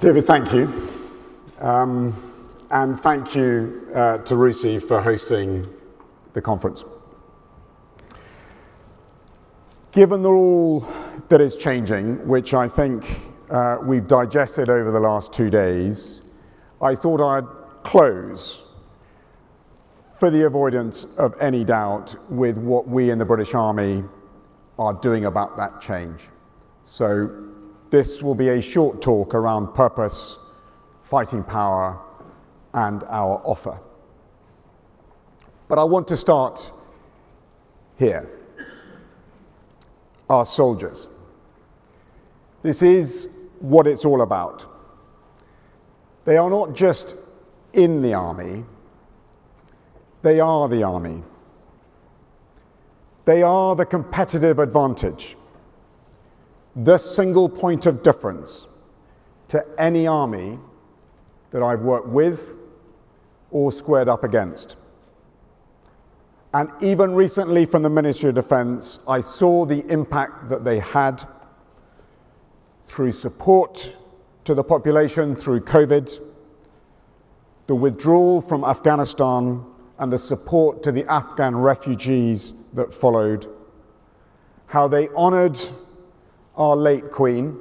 David, thank you. And thank you to RUSI for hosting the conference. Given all that is changing, which I think we've digested over the last 2 days, I thought I'd close, for the avoidance of any doubt, with what we in the British Army are doing about that change. So this will be a short talk around purpose, fighting power, and our offer. But I want to start here. Our soldiers. This is what it's all about. They are not just in the army, they are the army. They are the competitive advantage, the single point of difference to any army that I've worked with or squared up against. And even recently from the Ministry of Defence, I saw the impact that they had through support to the population through COVID, the withdrawal from Afghanistan, and the support to the Afghan refugees that followed, how they honoured our late Queen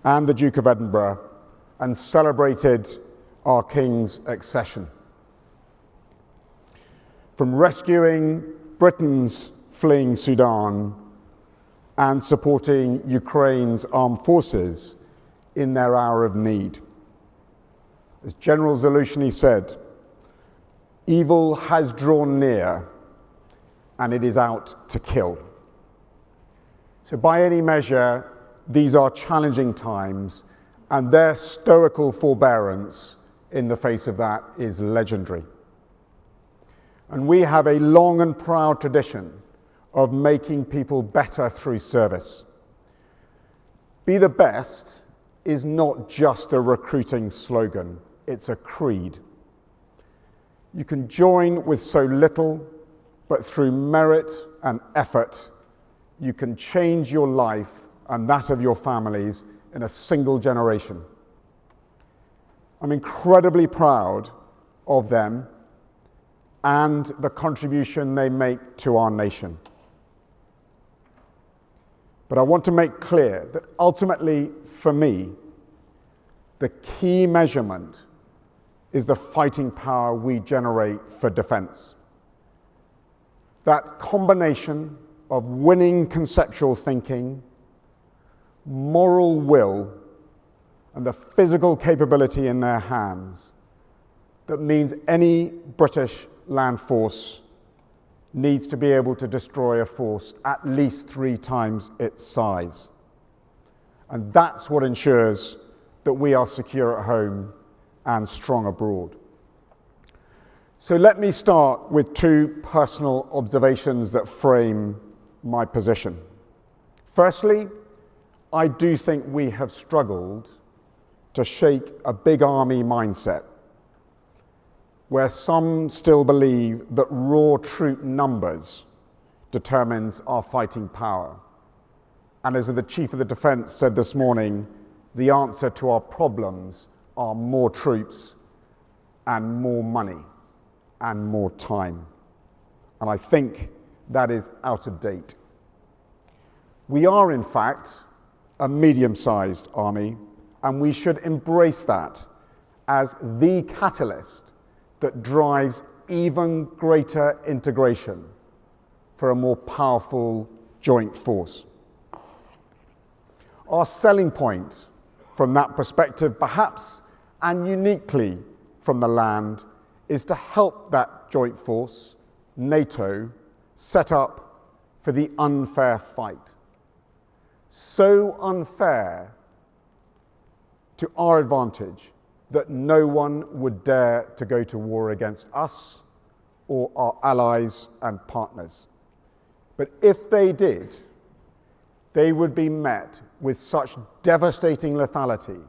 and the Duke of Edinburgh and celebrated our King's accession. From rescuing Britain's fleeing Sudan and supporting Ukraine's armed forces in their hour of need. As General Zelensky said, evil has drawn near and it is out to kill. So by any measure, these are challenging times, and their stoical forbearance in the face of that is legendary. And we have a long and proud tradition of making people better through service. Be the best is not just a recruiting slogan, it's a creed. You can join with so little, but through merit and effort, you can change your life and that of your families in a single generation. I'm incredibly proud of them and the contribution they make to our nation. But I want to make clear that ultimately, for me, the key measurement is the fighting power we generate for defence. That combination of winning conceptual thinking, moral will, and the physical capability in their hands that means any British land force needs to be able to destroy a force at least 3 times its size. And that's what ensures that we are secure at home and strong abroad. So let me start with 2 personal observations that frame my position. Firstly, I do think we have struggled to shake a big army mindset, where some still believe that raw troop numbers determines our fighting power. And as the Chief of the Defence said this morning, the answer to our problems are more troops and more money and more time. And I think that is out of date. We are, in fact, a medium-sized army, and we should embrace that as the catalyst that drives even greater integration for a more powerful joint force. Our selling point from that perspective, perhaps and uniquely from the land, is to help that joint force, NATO, set up for the unfair fight. So unfair to our advantage that no one would dare to go to war against us or our allies and partners. But if they did, they would be met with such devastating lethality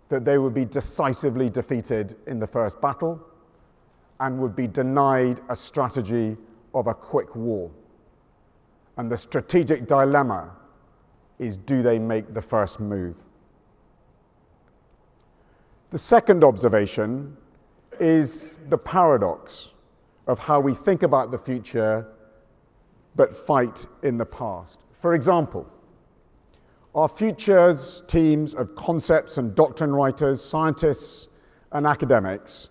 that they would be decisively defeated in the first battle and would be denied a strategy of a quick war. And the strategic dilemma is, do they make the first move? The second observation is the paradox of how we think about the future but fight in the past. For example, our futures teams of concepts and doctrine writers, scientists and academics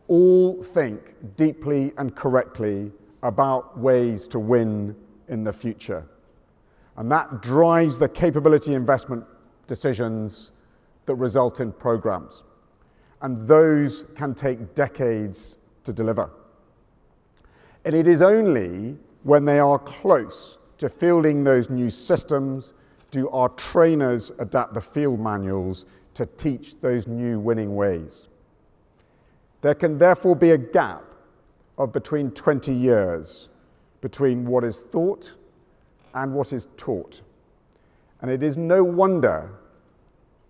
all think deeply and correctly about ways to win in the future. And that drives the capability investment decisions that result in programs. And those can take decades to deliver. And it is only when they are close to fielding those new systems do our trainers adapt the field manuals to teach those new winning ways. There can therefore be a gap of between 20 years between what is thought and what is taught. And it is no wonder,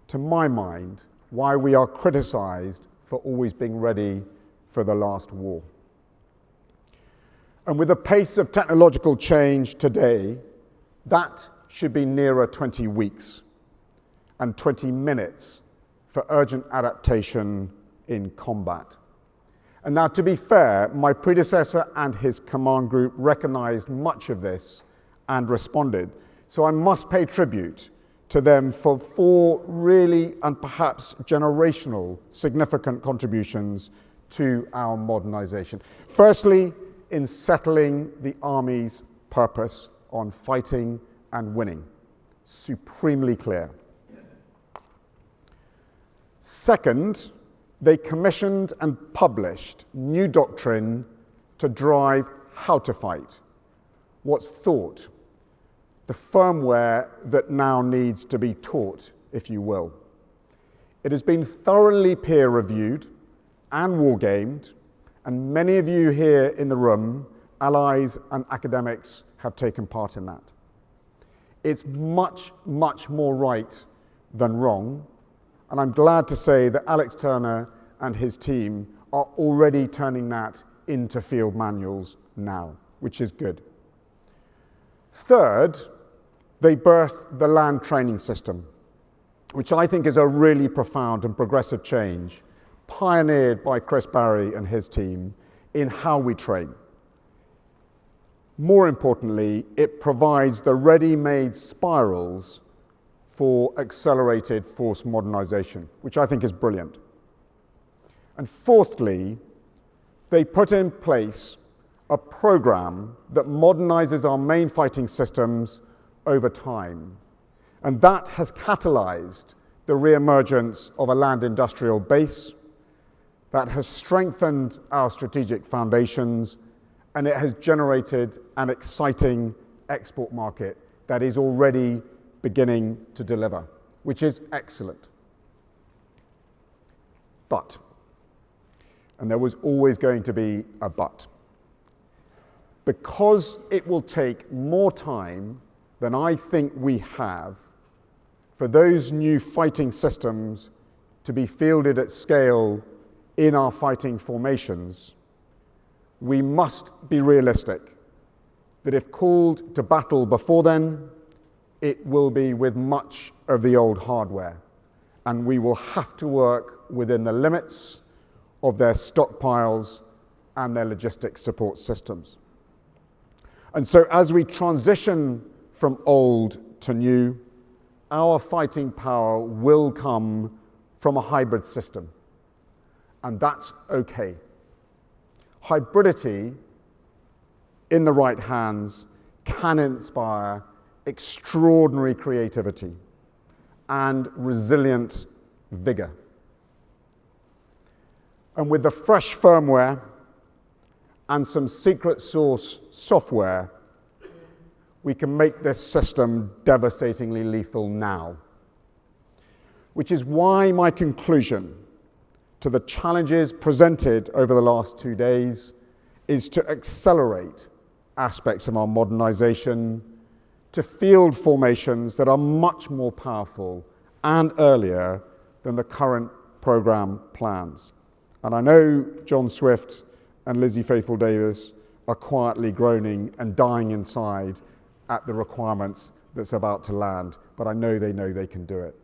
to my mind, why we are criticized for always being ready for the last war. And with the pace of technological change today, that should be nearer 20 weeks and 20 minutes for urgent adaptation in combat. And now, to be fair, my predecessor and his command group recognized much of this and responded. So I must pay tribute to them for 4 really and perhaps generational significant contributions to our modernization. Firstly, in settling the Army's purpose on fighting and winning. Supremely clear. Second, they commissioned and published new doctrine to drive how to fight, what's thought, the firmware that now needs to be taught, if you will. It has been thoroughly peer-reviewed and war-gamed, and many of you here in the room, allies and academics, have taken part in that. It's much, much more right than wrong, and I'm glad to say that Alex Turner and his team are already turning that into field manuals now, which is good. Third, they birthed the land training system, which I think is a really profound and progressive change, pioneered by Chris Barry and his team in how we train. More importantly, it provides the ready-made spirals for accelerated force modernization, which I think is brilliant. And fourthly, they put in place a program that modernizes our main fighting systems over time. And that has catalyzed the re-emergence of a land industrial base, that has strengthened our strategic foundations, and it has generated an exciting export market that is already beginning to deliver, which is excellent. But, and there was always going to be a but, because it will take more time than I think we have for those new fighting systems to be fielded at scale in our fighting formations, we must be realistic that if called to battle before then, it will be with much of the old hardware, and we will have to work within the limits of their stockpiles and their logistics support systems. And so as we transition from old to new, our fighting power will come from a hybrid system, and that's okay. Hybridity, in the right hands, can inspire extraordinary creativity and resilient vigor. And with the fresh firmware and some secret source software, we can make this system devastatingly lethal now. Which is why my conclusion to the challenges presented over the last 2 days is to accelerate aspects of our modernization to field formations that are much more powerful and earlier than the current program plans. And I know John Swift and Lizzie Faithfull-Davis are quietly groaning and dying inside at the requirements that's about to land, but I know they can do it.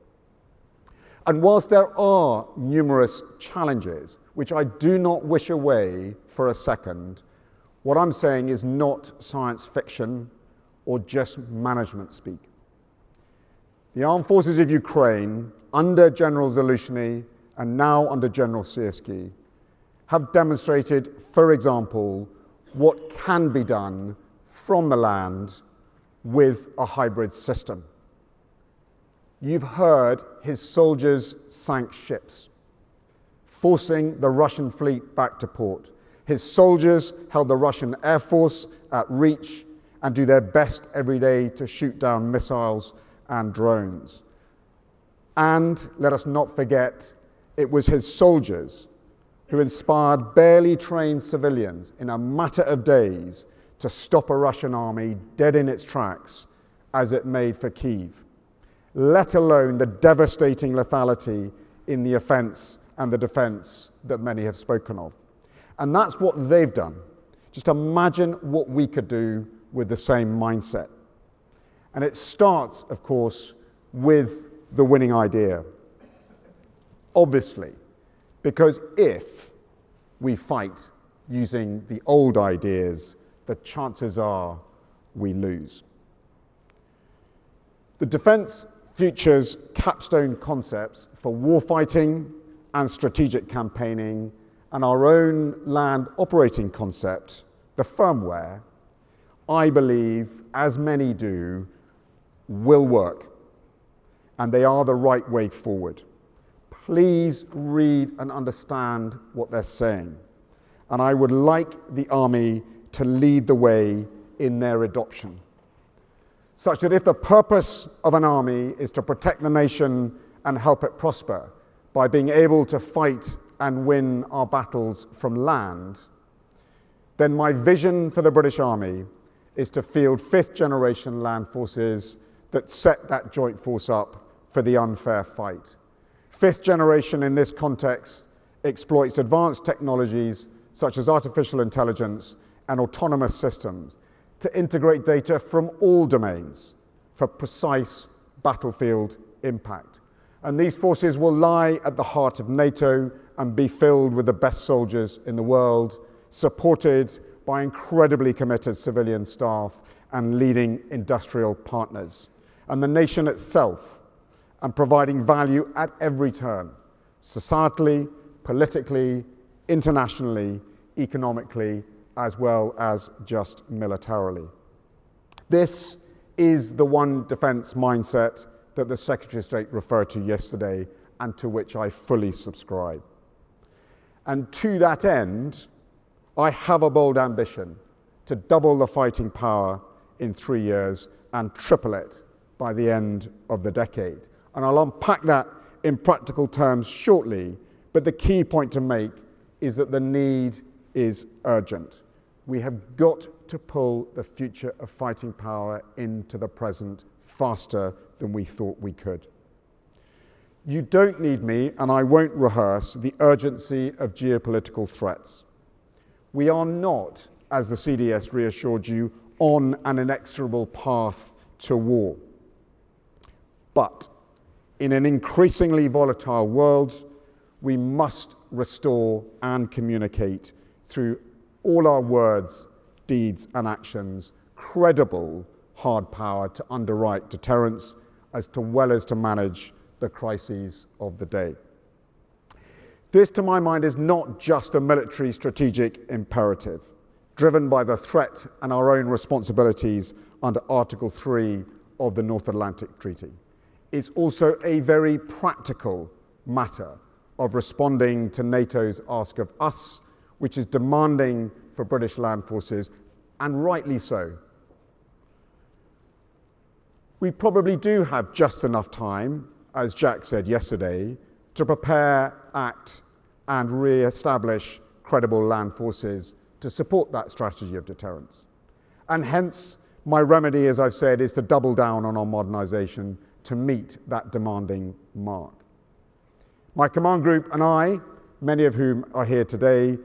And whilst there are numerous challenges, which I do not wish away for a second, what I'm saying is not science fiction or just management speak. The armed forces of Ukraine, under General Zaluzhny and now under General Syrskyi, have demonstrated, for example, what can be done from the land with a hybrid system. You've heard his soldiers sank ships, forcing the Russian fleet back to port. His soldiers held the Russian Air Force at reach and do their best every day to shoot down missiles and drones. And let us not forget, it was his soldiers who inspired barely trained civilians in a matter of days to stop a Russian army dead in its tracks as it made for Kyiv, let alone the devastating lethality in the offense and the defense that many have spoken of. And that's what they've done. Just imagine what we could do with the same mindset. And it starts, of course, with the winning idea. Obviously, because if we fight using the old ideas, the chances are we lose. The defense features capstone concepts for warfighting and strategic campaigning, and our own land operating concept, the firmware, I believe, as many do, will work, and they are the right way forward. Please read and understand what they're saying, and I would like the Army to lead the way in their adoption, such that if the purpose of an army is to protect the nation and help it prosper by being able to fight and win our battles from land, then my vision for the British Army is to field fifth-generation land forces that set that joint force up for the unfair fight. Fifth generation in this context exploits advanced technologies such as artificial intelligence and autonomous systems to integrate data from all domains for precise battlefield impact. And these forces will lie at the heart of NATO and be filled with the best soldiers in the world, supported by incredibly committed civilian staff and leading industrial partners. And the nation itself, and providing value at every turn, societally, politically, internationally, economically, as well as just militarily. This is the one defense mindset that the Secretary of State referred to yesterday and to which I fully subscribe. And to that end, I have a bold ambition to double the fighting power in 3 years and triple it by the end of the decade. And I'll unpack that in practical terms shortly, but the key point to make is that the need is urgent. We have got to pull the future of fighting power into the present faster than we thought we could. You don't need me, and I won't rehearse, the urgency of geopolitical threats. We are not, as the CDS reassured you, on an inexorable path to war. But in an increasingly volatile world, we must restore and communicate through all our words, deeds, and actions credible hard power to underwrite deterrence as well as to manage the crises of the day. This, to my mind, is not just a military strategic imperative, driven by the threat and our own responsibilities under Article 3 of the North Atlantic Treaty. It's also a very practical matter of responding to NATO's ask of us, which is demanding for British land forces, and rightly so. We probably do have just enough time, as Jack said yesterday, to prepare, act, and re-establish credible land forces to support that strategy of deterrence. And hence, my remedy, as I've said, is to double down on our modernisation to meet that demanding mark. My command group and I, many of whom are here today,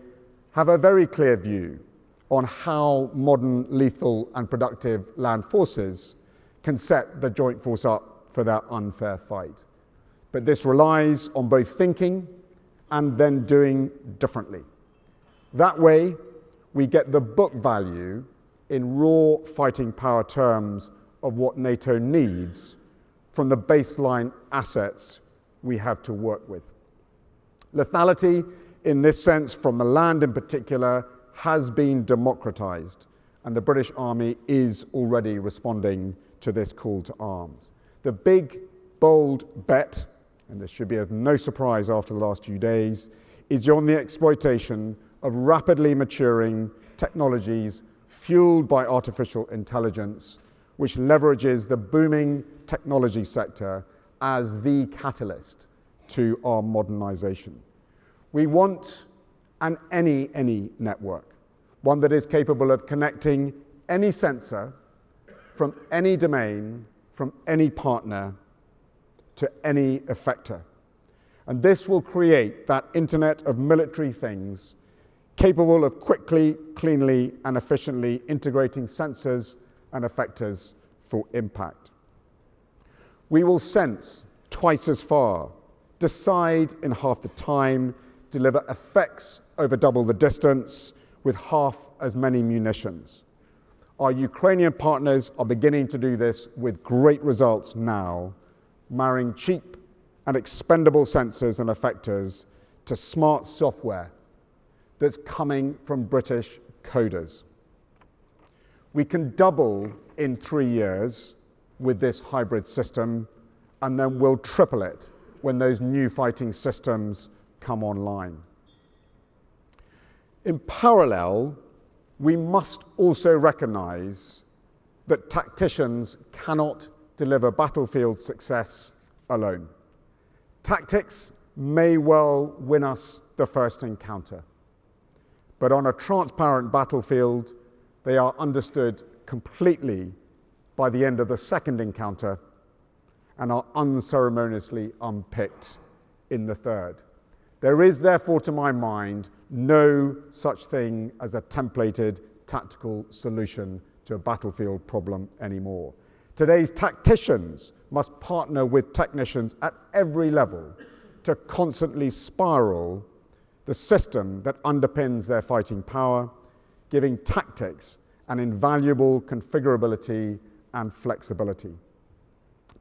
have a very clear view on how modern, lethal, and productive land forces can set the joint force up for that unfair fight. But this relies on both thinking and then doing differently. That way, we get the book value in raw fighting power terms of what NATO needs from the baseline assets we have to work with. Lethality, in this sense, from the land in particular, has been democratized, and the British Army is already responding to this call to arms. The big, bold bet, and this should be of no surprise after the last few days, is on the exploitation of rapidly maturing technologies fueled by artificial intelligence, which leverages the booming technology sector as the catalyst to our modernization. We want an any network, one that is capable of connecting any sensor from any domain, from any partner, to any effector. And this will create that Internet of military things capable of quickly, cleanly, and efficiently integrating sensors and effectors for impact. We will sense twice as far, decide in half the time, deliver effects over double the distance with half as many munitions. Our Ukrainian partners are beginning to do this with great results now, marrying cheap and expendable sensors and effectors to smart software that's coming from British coders. We can double in 3 years with this hybrid system, and then we'll triple it when those new fighting systems come online. In parallel, we must also recognize that tacticians cannot deliver battlefield success alone. Tactics may well win us the first encounter, but on a transparent battlefield, they are understood completely by the end of the second encounter and are unceremoniously unpicked in the third. There is therefore, to my mind, no such thing as a templated tactical solution to a battlefield problem anymore. Today's tacticians must partner with technicians at every level to constantly spiral the system that underpins their fighting power, giving tactics an invaluable configurability and flexibility.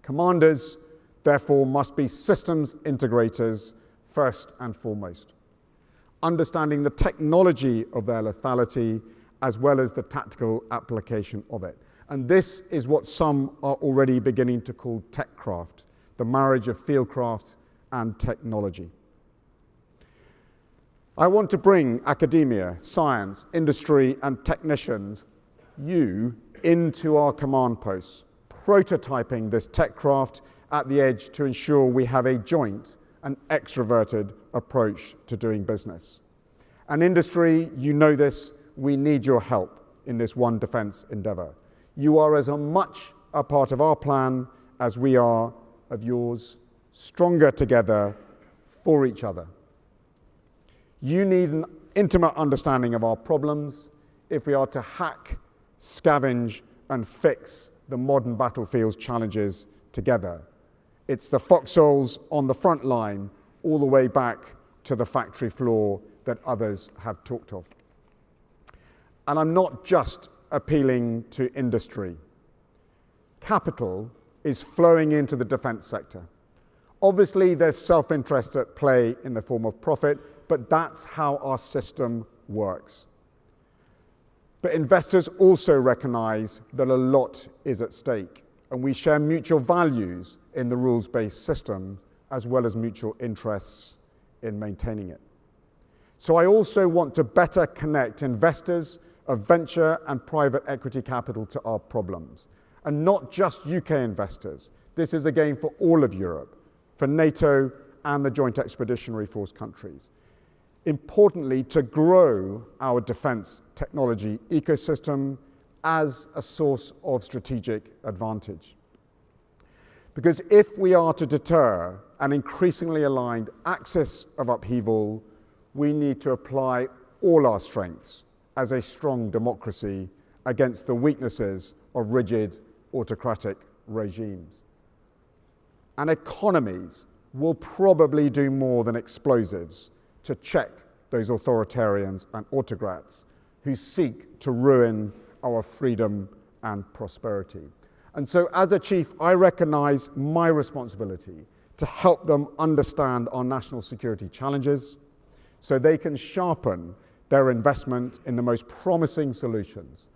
Commanders, therefore, must be systems integrators first and foremost, understanding the technology of their lethality as well as the tactical application of it. And this is what some are already beginning to call techcraft, the marriage of fieldcraft and technology. I want to bring academia, science, industry, and technicians, you, into our command posts, prototyping this techcraft at the edge to ensure we have a joint and extroverted approach to doing business. And industry, you know this, we need your help in this one defense endeavor. You are as much a part of our plan as we are of yours, stronger together for each other. You need an intimate understanding of our problems if we are to hack, scavenge, and fix the modern battlefield's challenges together. It's the foxholes on the front line all the way back to the factory floor that others have talked of. And I'm not just appealing to industry. Capital is flowing into the defense sector. Obviously, there's self-interest at play in the form of profit, but that's how our system works. But investors also recognize that a lot is at stake, and we share mutual values in the rules-based system, as well as mutual interests in maintaining it. So I also want to better connect investors of venture and private equity capital to our problems, and not just UK investors. This is a game for all of Europe, for NATO and the Joint Expeditionary Force countries. Importantly, to grow our defense technology ecosystem as a source of strategic advantage. Because if we are to deter an increasingly aligned axis of upheaval, we need to apply all our strengths as a strong democracy against the weaknesses of rigid autocratic regimes. And economies will probably do more than explosives to check those authoritarians and autocrats who seek to ruin our freedom and prosperity. And so as a chief, I recognize my responsibility to help them understand our national security challenges so they can sharpen their investment in the most promising solutions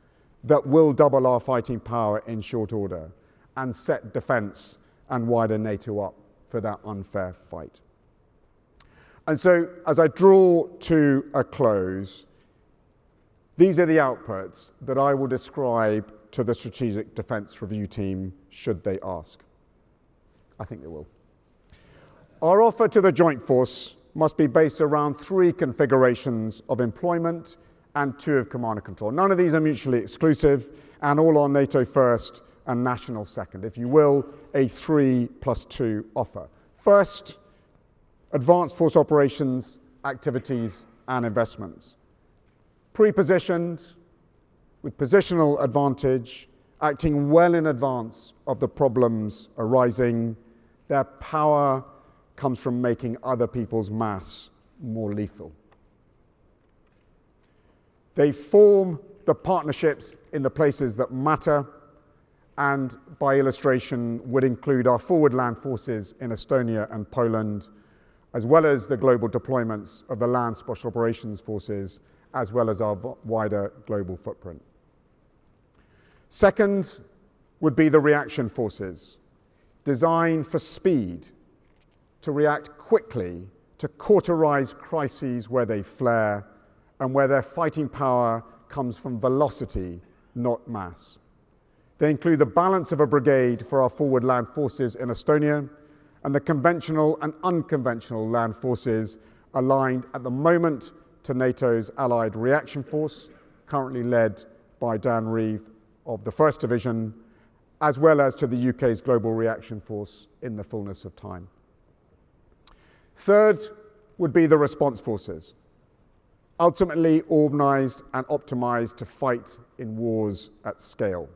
that will double our fighting power in short order and set defense and wider NATO up for that unfair fight. And so as I draw to a close, these are the outputs that I will describe to the Strategic Defence Review team should they ask. I think they will. Our offer to the Joint Force must be based around 3 configurations of employment and 2 of command and control. None of these are mutually exclusive, and all are NATO first and national second. If you will, a 3+2 offer. First, advanced force operations, activities, and investments. Pre-positioned, with positional advantage, acting well in advance of the problems arising. Their power comes from making other people's mass more lethal. They form the partnerships in the places that matter, and by illustration would include our forward land forces in Estonia and Poland, as well as the global deployments of the land special operations forces, as well as our wider global footprint. Second would be the reaction forces, designed for speed, to react quickly, to cauterize crises where they flare, and where their fighting power comes from velocity, not mass. They include the balance of a brigade for our forward land forces in Estonia, and the conventional and unconventional land forces aligned at the moment to NATO's Allied Reaction Force, currently led by Dan Reeve of the 1st Division, as well as to the UK's Global Reaction Force in the fullness of time. Third would be the response forces, ultimately organised and optimised to fight in wars at scale,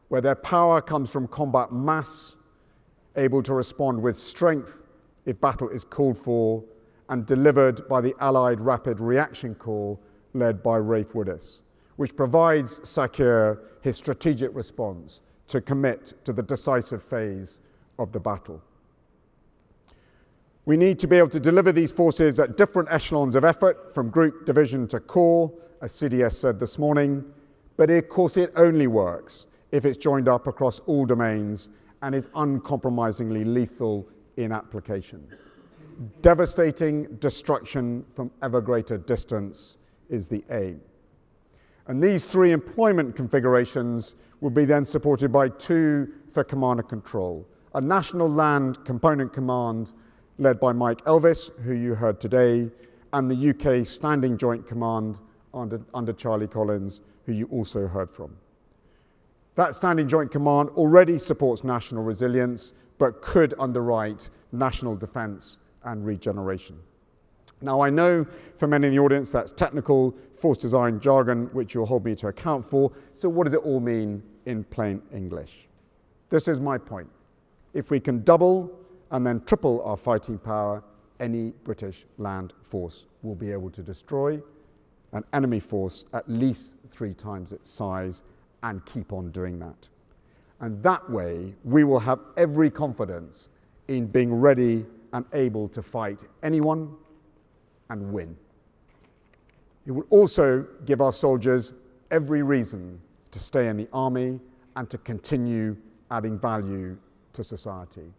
where their power comes from combat mass, able to respond with strength if battle is called for, and delivered by the Allied Rapid Reaction Corps led by Rafe Woodis, which provides SACEUR his strategic response to commit to the decisive phase of the battle. We need to be able to deliver these forces at different echelons of effort, from group, division to corps, as CDS said this morning, but of course it only works if it's joined up across all domains and is uncompromisingly lethal in application. Devastating destruction from ever greater distance is the aim. And these 3 employment configurations will be then supported by 2 for command and control. A national land component command led by Mike Elvis, who you heard today, and the UK Standing Joint Command under Charlie Collins, who you also heard from. That Standing Joint Command already supports national resilience, but could underwrite national defence and regeneration. Now, I know for many in the audience that's technical force design jargon, which you'll hold me to account for. So what does it all mean in plain English? This is my point. If we can double and then triple our fighting power, any British land force will be able to destroy an enemy force at least 3 times its size and keep on doing that. And that way, we will have every confidence in being ready and able to fight anyone and win. It will also give our soldiers every reason to stay in the army and to continue adding value to society.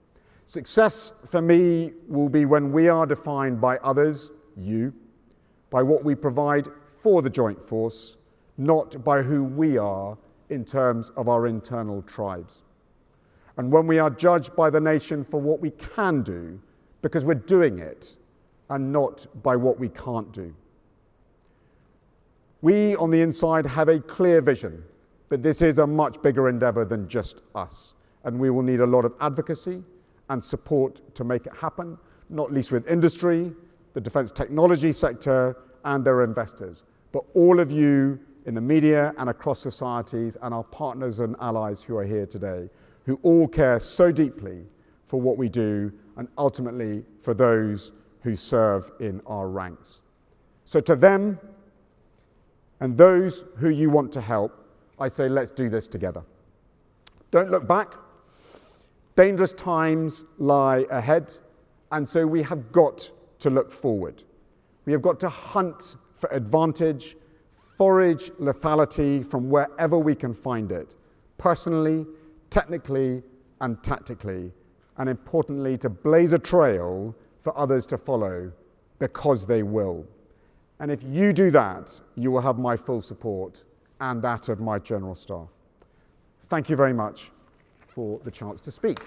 Success for me will be when we are defined by others, you, by what we provide for the Joint Force, not by who we are in terms of our internal tribes. And when we are judged by the nation for what we can do, because we're doing it, and not by what we can't do. We on the inside have a clear vision, but this is a much bigger endeavour than just us. And we will need a lot of advocacy and support to make it happen, not least with industry, the defence technology sector, and their investors. But all of you in the media and across societies, and our partners and allies who are here today, who all care so deeply for what we do and ultimately for those who serve in our ranks. So to them and those who you want to help, I say let's do this together. Don't look back. Dangerous times lie ahead, and so we have got to look forward. We have got to hunt for advantage, forage lethality from wherever we can find it, personally, technically, and tactically, and importantly, to blaze a trail for others to follow, because they will. And if you do that, you will have my full support and that of my general staff. Thank you very much for the chance to speak.